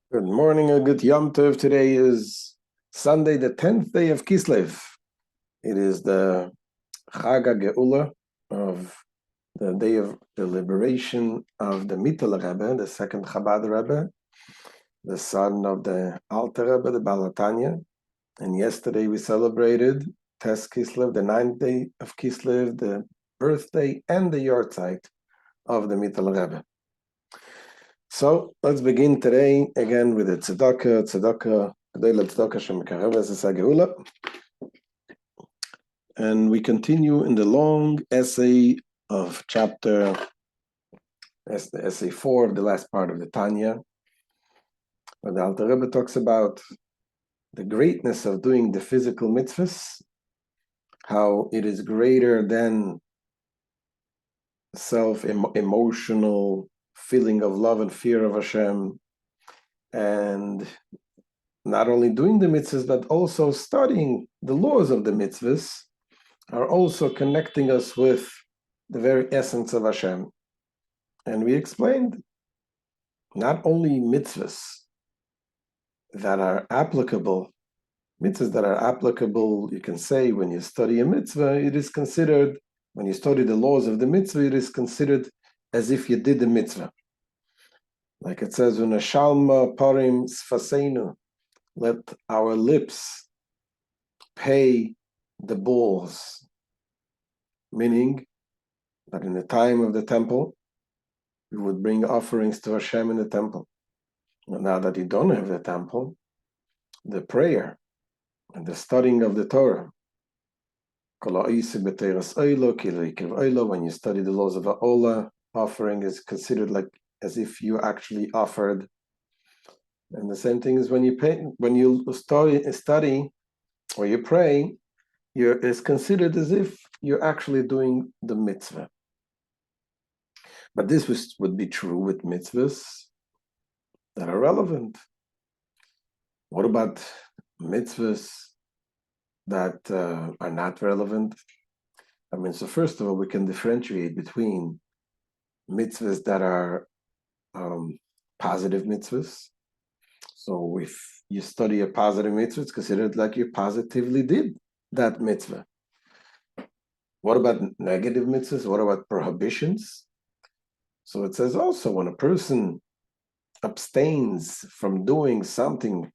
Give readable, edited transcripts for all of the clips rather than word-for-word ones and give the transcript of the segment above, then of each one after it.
Good morning, a good Yom Tov. Today is Sunday, the 10th day of Kislev. It is the Chag HaGeula of the day of the liberation of the Mittel Rebbe, the second Chabad Rebbe, the son of the Alter Rebbe, the TORAH. And yesterday we celebrated Tes Kislev, the 9th day of Kislev, the birthday and the Yortzeit of the Mittel Rebbe. So let's begin today again with the tzedakah, and we continue in the long essay of essay 4 of the last part of the Tanya, where the Alter Rebbe talks about the greatness of doing the physical mitzvahs, how it is greater than self-emotional feeling of love and fear of Hashem, and not only doing the mitzvahs, but also studying the laws of the mitzvahs are also connecting us with the very essence of Hashem. And we explained not only mitzvahs that are applicable, you can say when you study a mitzvah, it is considered, when you study the laws of the mitzvah, it is considered as if you did the mitzvah. Like it says, "Unashalma parim sfaseinu," let our lips pay the bulls. Meaning that in the time of the temple, we would bring offerings to Hashem in the temple. And now that you don't have the temple, the prayer and the studying of the Torah, when you study the laws of Ola, offering is considered like as if you actually offered. And the same thing is when you study or you pray, it's considered as if you're actually doing the mitzvah. But this would be true with mitzvahs that are relevant. What about mitzvahs that are not relevant? So first of all, we can differentiate between mitzvahs that are positive mitzvahs. So if you study a positive mitzvah, it's considered like you positively did that mitzvah. What about negative mitzvahs? What about prohibitions? So it says also when a person abstains from doing something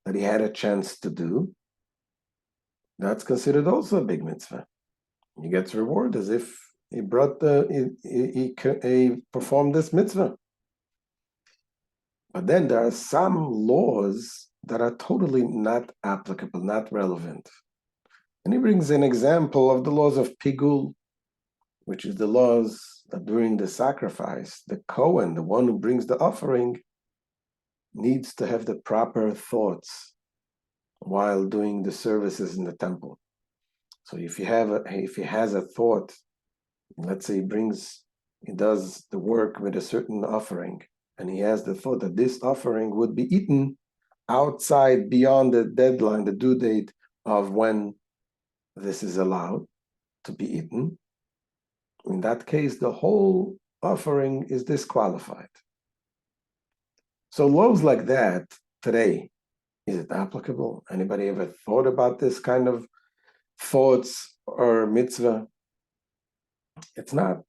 that he had a chance to do, that's considered also a big mitzvah. He gets reward as if he performed this mitzvah. But then there are some laws that are totally not applicable, not relevant. And he brings an example of the laws of Pigul, which is the laws that during the sacrifice, the Kohen, the one who brings the offering, needs to have the proper thoughts while doing the services in the temple. So if he has a thought, let's say he does the work with a certain offering, and he has the thought that this offering would be eaten outside beyond the deadline, the due date of when this is allowed to be eaten, in that case, the whole offering is disqualified. So laws like that today, is it applicable? Anybody ever thought about this kind of thoughts or mitzvah? It's not.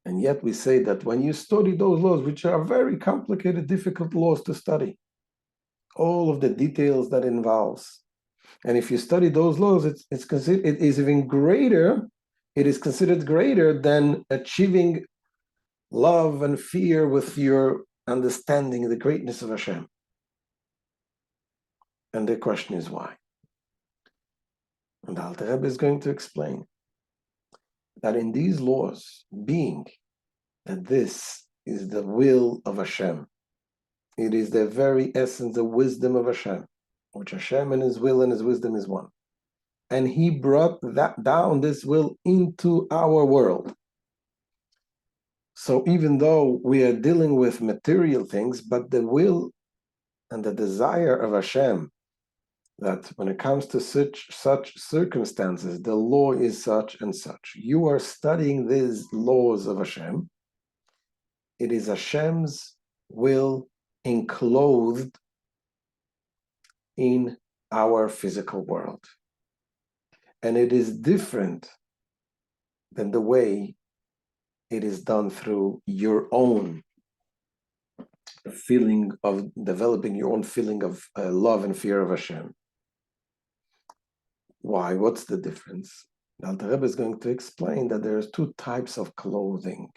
And yet we say that when you study those laws, which are very complicated, difficult laws to study, all of the details that involves, and if you study those laws, it is considered greater than achieving love and fear with your understanding the greatness of Hashem. And the question is why? And the Alter Rebbe is going to explain that in these laws, being that this is the will of Hashem, it is the very essence, the wisdom of Hashem, which Hashem and His will and His wisdom is one. And He brought this will into our world. So even though we are dealing with material things, but the will and the desire of Hashem, that when it comes to such circumstances, the law is such and such. You are studying these laws of Hashem. It is Hashem's will enclosed in our physical world. And it is different than the way it is done through your own feeling of developing your own feeling of love and fear of Hashem. Why? What's the difference? The Alter Rebbe is going to explain that there's two types of clothing,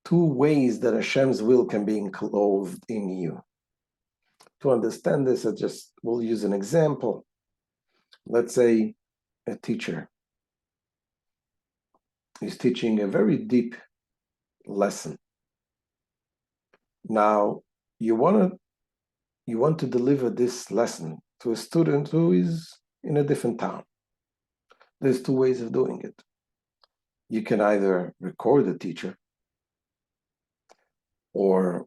two ways that Hashem's will can be enclosed in you. To understand this, we'll use an example. Let's say a teacher is teaching a very deep lesson. Now, you want to deliver this lesson to a student who is in a different town. There's two ways of doing it. You can either record the teacher or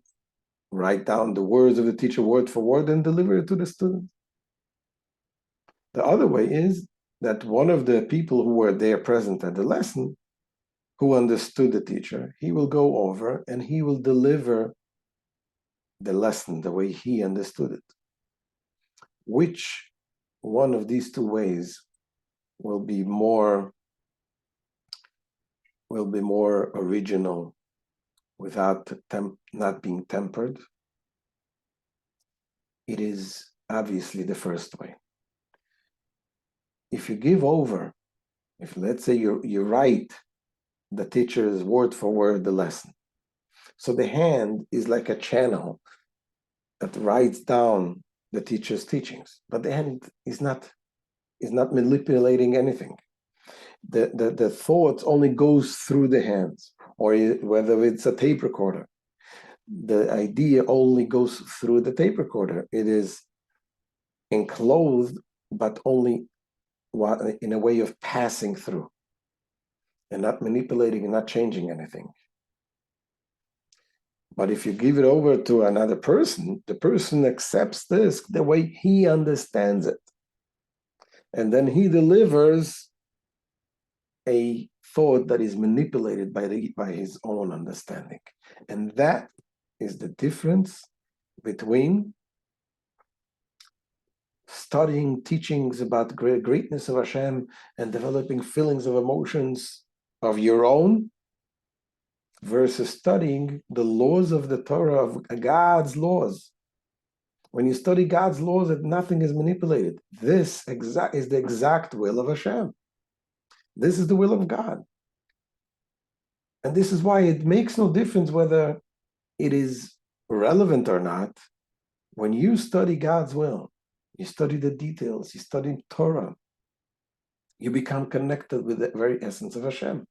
write down the words of the teacher word for word and deliver it to the student. The other way is that one of the people who were there present at the lesson, who understood the teacher, he will go over and he will deliver the lesson the way he understood it. Which one of these two ways will be more original without not being tempered? It is obviously the first way. If you give over, if let's say you write the teacher's word for word the lesson, so the hand is like a channel that writes down the teacher's teachings, but the hand is not manipulating anything. The thought only goes through the hands, or whether it's a tape recorder, the idea only goes through the tape recorder. It is enclosed, but only in a way of passing through and not manipulating and not changing anything. But if you give it over to another person, the person accepts this the way he understands it. And then he delivers a thought that is manipulated by his own understanding. And that is the difference between studying teachings about the greatness of Hashem and developing feelings of emotions of your own versus studying the laws of the Torah, of God's laws. When you study God's laws, that nothing is manipulated. This is the exact will of Hashem. This is the will of God. And this is why it makes no difference whether it is relevant or not. When you study God's will, you study the details, you study Torah, you become connected with the very essence of Hashem.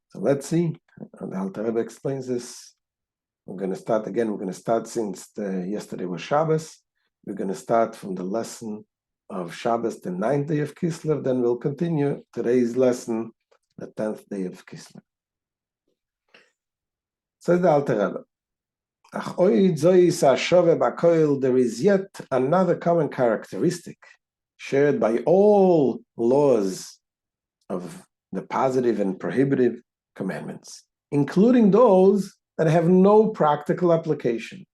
So let's see. The Alter Rebbe explains this. We're going to start again. We're going to start since yesterday was Shabbos. We're going to start from the lesson of Shabbos, the 9th day of Kislev. Then we'll continue today's lesson, the 10th day of Kislev. Says the Alter Rebbe, there is yet another common characteristic shared by all laws of the positive and prohibitive commandments, including those that have no practical application.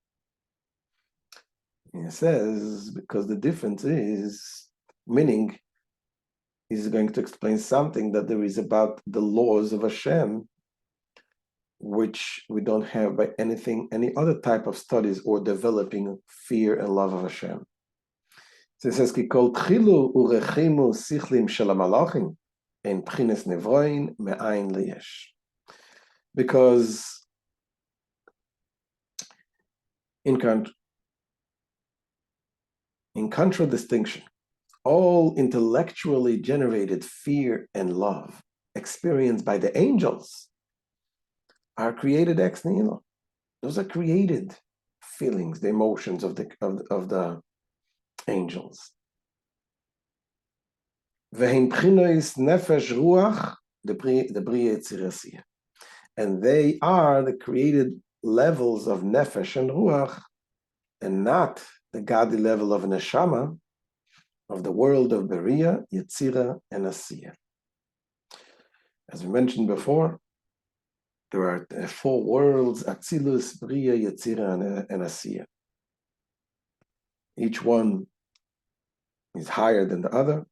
He says, because the difference is, meaning, he's going to explain something that there is about the laws of Hashem, which we don't have by any other type of studies or developing fear and love of Hashem. So he says, Ki kol tchilu urechimu sichlim shel hamalachim en pchines nevroin me'ayin leyesh. Because in contradistinction, all intellectually generated fear and love experienced by the angels are created ex nihilo. Those are created feelings, the emotions of the angels. Ve'hin pchinois nefesh ruach the bria yitzirasiyah. And they are the created levels of nefesh and ruach, and not the godly level of neshama, of the world of Beria, Yetzira, and Asiya. As we mentioned before, There are 4 worlds, Atzilus, Bria, Yetzira, and Asiya. Each one is higher than the other.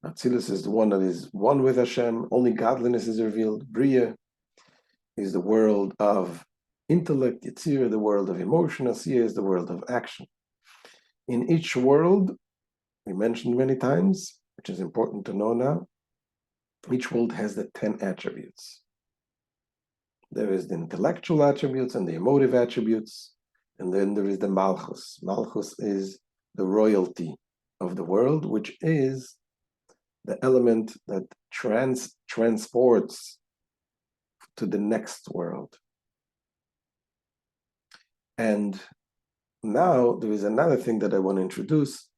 Atzilus is the one that is one with Hashem, only godliness is revealed. Bria is the world of intellect, Yetzira, the world of emotion, Asiya is the world of action. In each world, we mentioned many times, which is important to know now, each world has the 10 attributes. There is the intellectual attributes and the emotive attributes, and then there is the Malchus. Malchus is the royalty of the world, which is the element that transports to the next world. And now there is another thing that I want to introduce,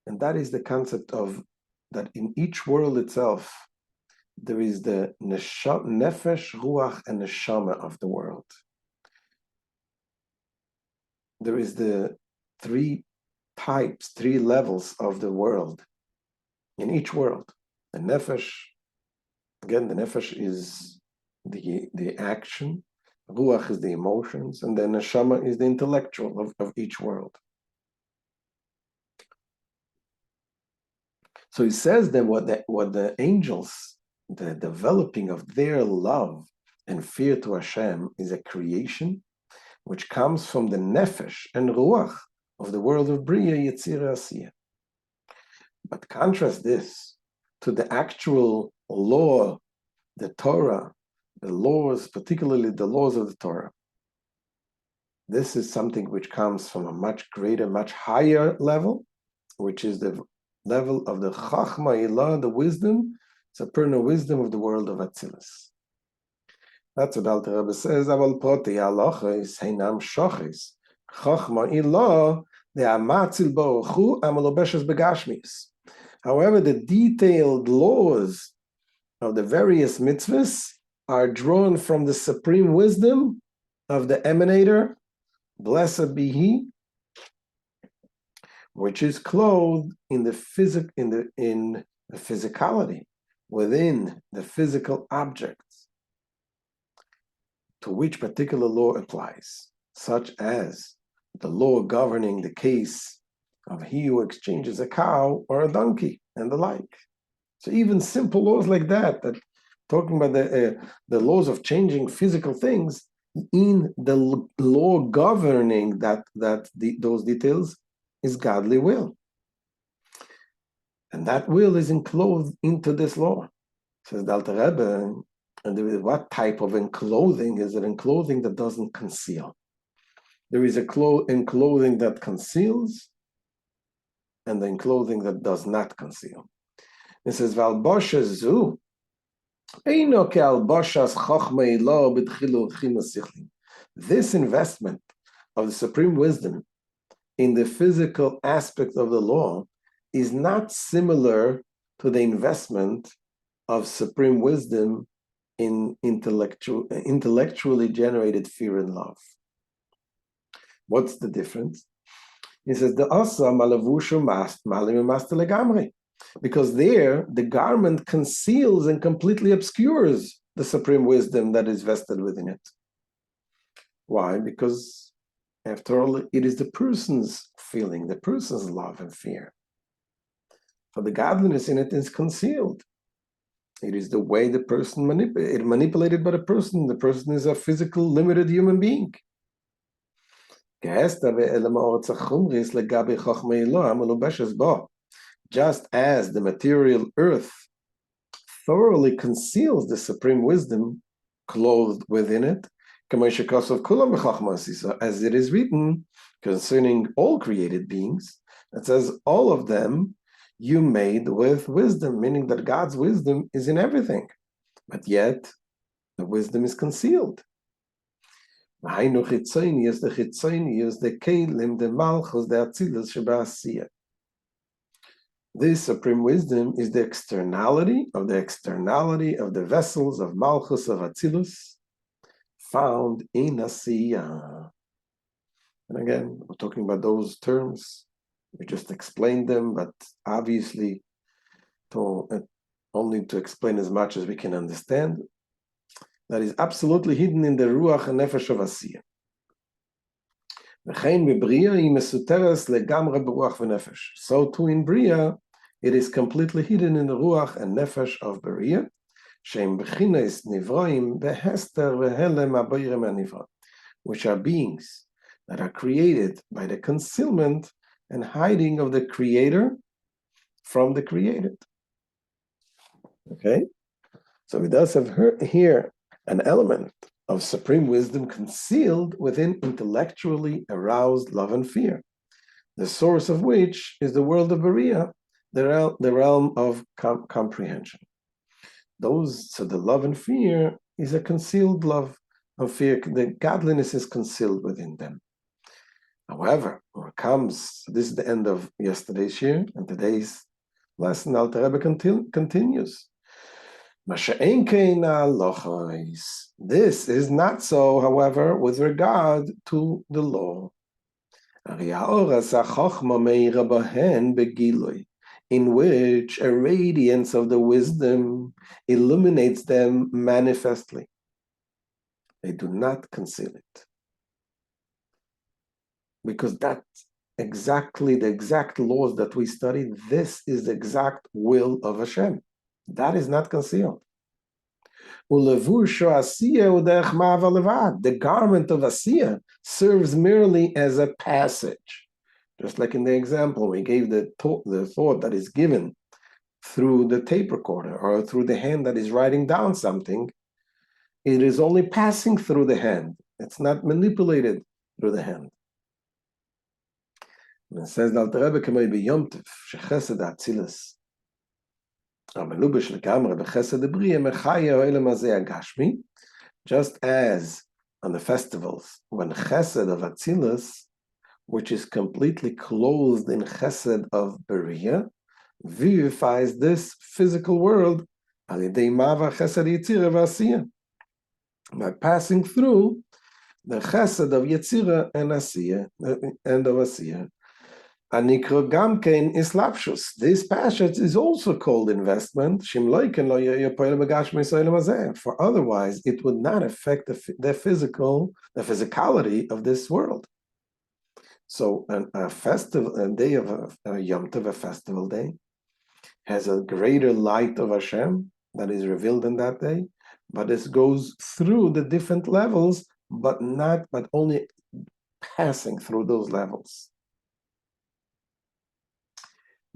and that is the concept of that in each world itself, there is the nefesh, ruach, and neshama of the world. There is the 3 types, 3 levels of the world in each world. The nefesh, again, the nefesh is the action, ruach is the emotions, and then neshama is the intellectual of each world. So he says that what the angels, the developing of their love and fear to Hashem is a creation which comes from the nefesh and ruach of the world of Bria, Yetzira, Asiya. But contrast this to the actual law, the Torah, the laws, particularly the laws of the Torah. This is something which comes from a much greater, much higher level, which is the level of the Chachma Ilah, the wisdom, supernal wisdom of the world of Atzilus. That's what Alter Rebbe says, Aval protei halachos heinam shochis. Chachma Ilah, the Amatzil Baruch Hu, amalobeshes begashmis. However, the detailed laws of the various mitzvahs are drawn from the supreme wisdom of the emanator, blessed be he, which is clothed in the physicality, within the physical objects, to which particular law applies, such as the law governing the case of he who exchanges a cow or a donkey and the like. So even simple laws like that talking about the laws of changing physical things, in the law governing those details is godly will. And that will is enclosed into this law. Says the Alter Rebbe, and what type of enclothing? Is it enclothing that doesn't conceal? There is a enclothing that conceals, and the enclothing that does not conceal. It says, "Valbosha zu eino ke'alboshas chochmei lo b'tchilu chimus sichlim." This investment of the supreme wisdom in the physical aspect of the law is not similar to the investment of supreme wisdom in intellectually generated fear and love. What's the difference? He says, the asa malavushu malim master legamri, because there the garment conceals and completely obscures the supreme wisdom that is vested within it. Why? Because after all, it is the person's feeling, the person's love and fear. For the godliness in it is concealed. It is the way the person manipulated by the person. The person is a physical, limited human being. Just as the material earth thoroughly conceals the supreme wisdom clothed within it, as it is written concerning all created beings, it says, all of them you made with wisdom, meaning that God's wisdom is in everything, but yet the wisdom is concealed. The kelim, the malchus, the atzilus sheba'asiyah. This supreme wisdom is the externality of the vessels of malchus, of atzilus, found in Asiya. And again, we're talking about those terms. We just explained them, but obviously only to explain as much as we can understand. that is absolutely hidden in the Ruach and Nefesh of Asiyah. So too in Bria, it is completely hidden in the Ruach and Nefesh of Bria, which are beings that are created by the concealment and hiding of the Creator from the created. Okay? So we thus have here an element of supreme wisdom concealed within intellectually aroused love and fear, the source of which is the world of Beriah, the realm of comprehension. So the love and fear is a concealed love and fear. The godliness is concealed within them. However, this is the end of yesterday's year, and today's lesson, Alter Rebbe continues. This is not so, however, with regard to the law. In which a radiance of the wisdom illuminates them manifestly. They do not conceal it. Because that's exactly the exact laws that we study. This is the exact will of Hashem. That is not concealed. The garment of Asiyah serves merely as a passage. Just like in the example, we gave the thought that is given through the tape recorder or through the hand that is writing down something. It is only passing through the hand. It's not manipulated through the hand. And it says, just as on the festivals, when chesed of Atzilus, which is completely clothed in chesed of Beriah, vivifies this physical world by passing through the chesed of Yetzirah and Asiyah, and of Asiyah. Anikro gamkein islapshus. This passage is also called investment. For otherwise, it would not affect the physicality of this world. So a day of a Yom Tov, a festival day, has a greater light of Hashem that is revealed in that day, but it goes through the different levels, but only passing through those levels.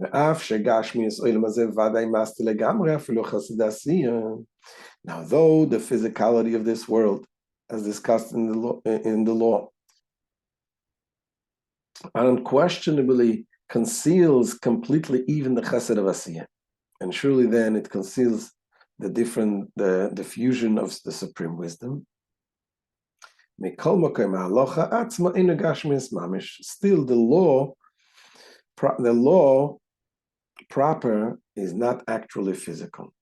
Now, though the physicality of this world, as discussed in the law, unquestionably conceals completely even the chesed of Asiyah, and surely then it conceals the fusion of the supreme wisdom. Still, the law proper is not actually physical.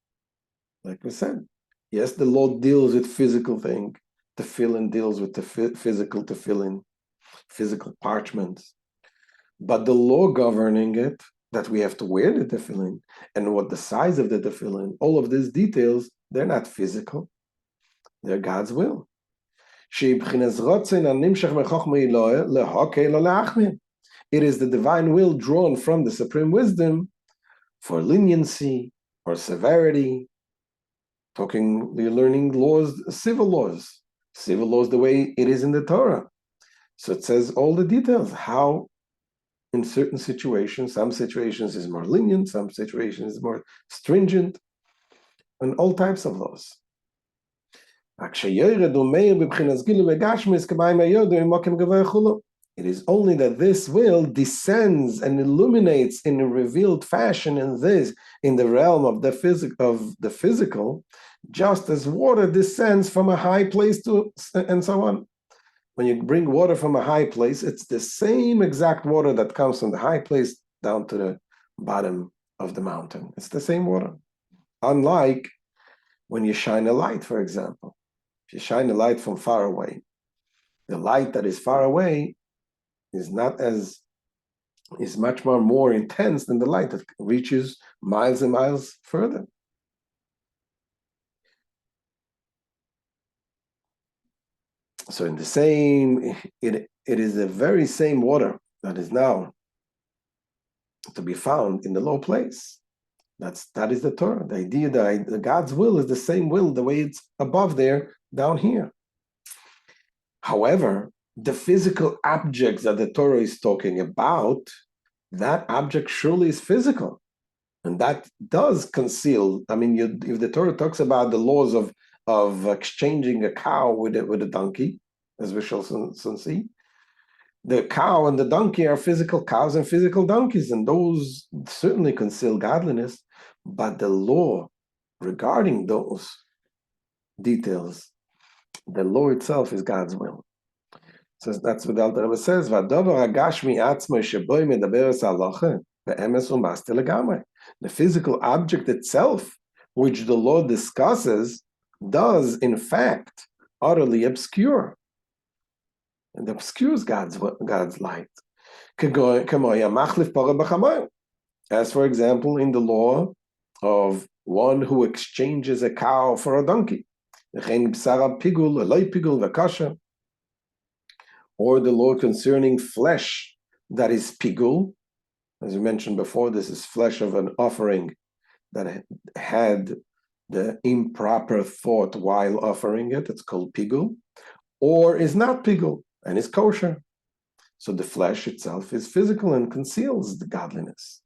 Like we said, yes, the law deals with physical thing. Tefillin deals with the physical tefillin, physical parchments. But the law governing it, that we have to wear the tefillin, and what the size of the tefillin, all of these details, they're not physical. They're God's will. It is the divine will drawn from the supreme wisdom for leniency or severity. We're learning laws, civil laws the way it is in the Torah. So it says all the details, how in certain situations, some situations is more lenient, some situations is more stringent, and all types of laws. It is only that this will descends and illuminates in a revealed fashion in the realm of the physical, just as water descends from a high place and so on. When you bring water from a high place, it's the same exact water that comes from the high place down to the bottom of the mountain. It's the same water. Unlike when you shine a light, for example. If you shine a light from far away, the light that is far away is much more intense than the light that reaches miles and miles further. So in the same, it is the very same water that is now to be found in the low place. That is the Torah. The idea that God's will is the same will, the way it's above there, down here. However, the physical objects that the Torah is talking about, that object surely is physical. And that does conceal, if the Torah talks about the laws of exchanging a cow with a donkey, as we shall soon see, the cow and the donkey are physical cows and physical donkeys, and those certainly conceal godliness. But the law regarding those details, the law itself is God's will. So that's what the Alter Rebbe says. The physical object itself, which the law discusses, does in fact utterly obscure. And obscures God's light. As for example, in the law of one who exchanges a cow for a donkey, or the law concerning flesh that is pigul. As we mentioned before, this is flesh of an offering that had the improper thought while offering it. It's called pigul, or is not pigul and is kosher. So the flesh itself is physical and conceals the godliness.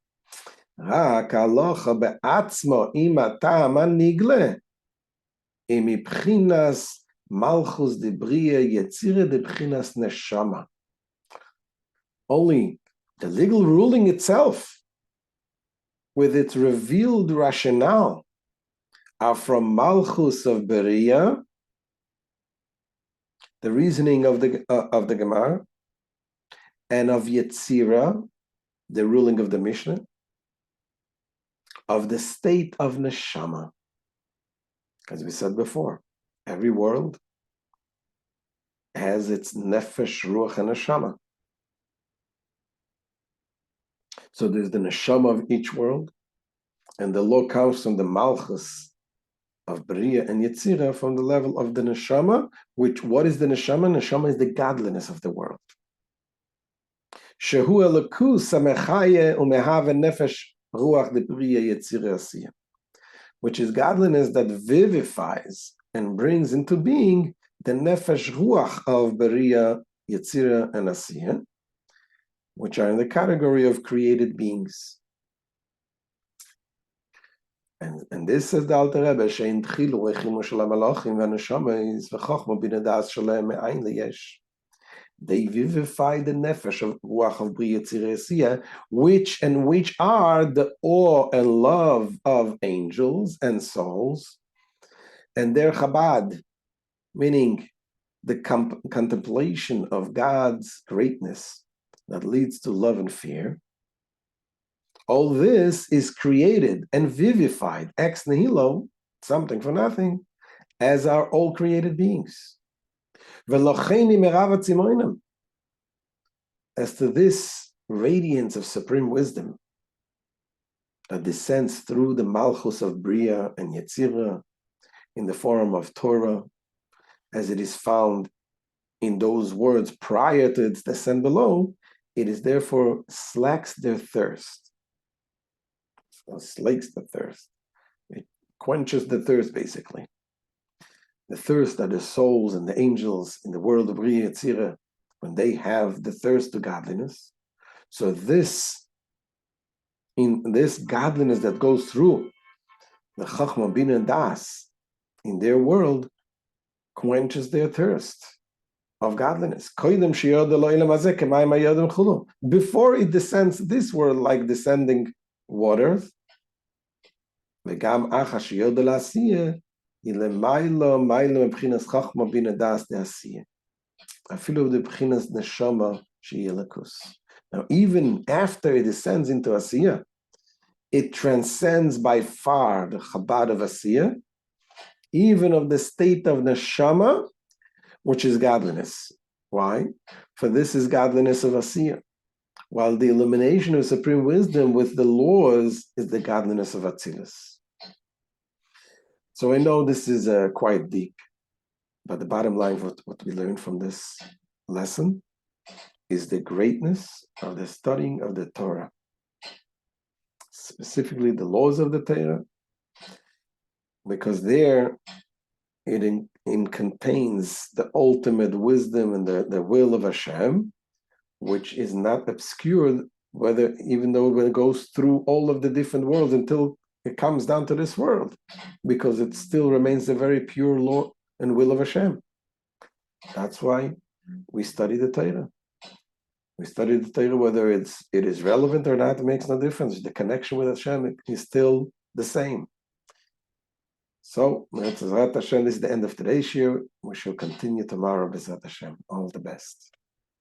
Malchus de Bria Yetzire de Bchinas Neshama. Only the legal ruling itself, with its revealed rationale, are from Malchus of Beria, the reasoning of the Gemara, and of Yetzira, the ruling of the Mishnah, of the state of Neshama. As we said before, every world has its nefesh, ruach, and neshama. So there's the neshama of each world, and the law comes from the malchus of Bria and Yetzira from the level of the neshama, what is the neshama? Neshama is the godliness of the world. Shehu elokus samechaye umehave nefesh ruach de Bria Yetzira asiya, which is godliness that vivifies and brings into being the nefesh ruach of Beria, Yetzira, and Asiya, which are in the category of created beings. And this says the Alter Rebbe, shein tchilu rechimu shel hamalachim v'neshama is v'chochma bina das shalem me'ayin leyesh. They vivify the nefesh of ruach of Beria, Yetzira, Asiya, which are the awe and love of angels and souls, and their Chabad, meaning the contemplation of God's greatness that leads to love and fear. All this is created and vivified ex nihilo, something for nothing, as are all created beings. As to this radiance of supreme wisdom that descends through the Malchus of Bria and Yetzira in the form of Torah, as it is found in those words prior to its descent below, it is therefore slacks their thirst. So slakes the thirst. It quenches the thirst, basically. The thirst that the souls and the angels in the world of Bria Yetzira, when they have the thirst to godliness. So in this godliness that goes through the Chachma, Bina, and Das in their world, quenches their thirst of godliness. Before it descends this world like descending waters, now even after it descends into Asiya, it transcends by far the Chabad of Asiya, even of the state of Neshama, which is godliness. Why? For this is godliness of Asiya, while the illumination of supreme wisdom with the laws is the godliness of Atzilus. So I know this is quite deep, But the bottom line of what we learned from this lesson is the greatness of the studying of the Torah, specifically the laws of the Torah, because there it contains the ultimate wisdom and the will of Hashem, which is not obscured, even though it goes through all of the different worlds until it comes down to this world, because it still remains the very pure law and will of Hashem. That's why we study the Torah. We study the Torah, whether it is relevant or not, it makes no difference. The connection with Hashem is still the same. So, B'ezrat Hashem, this is the end of today's shiur. We shall continue tomorrow, B'ezrat Hashem. All the best.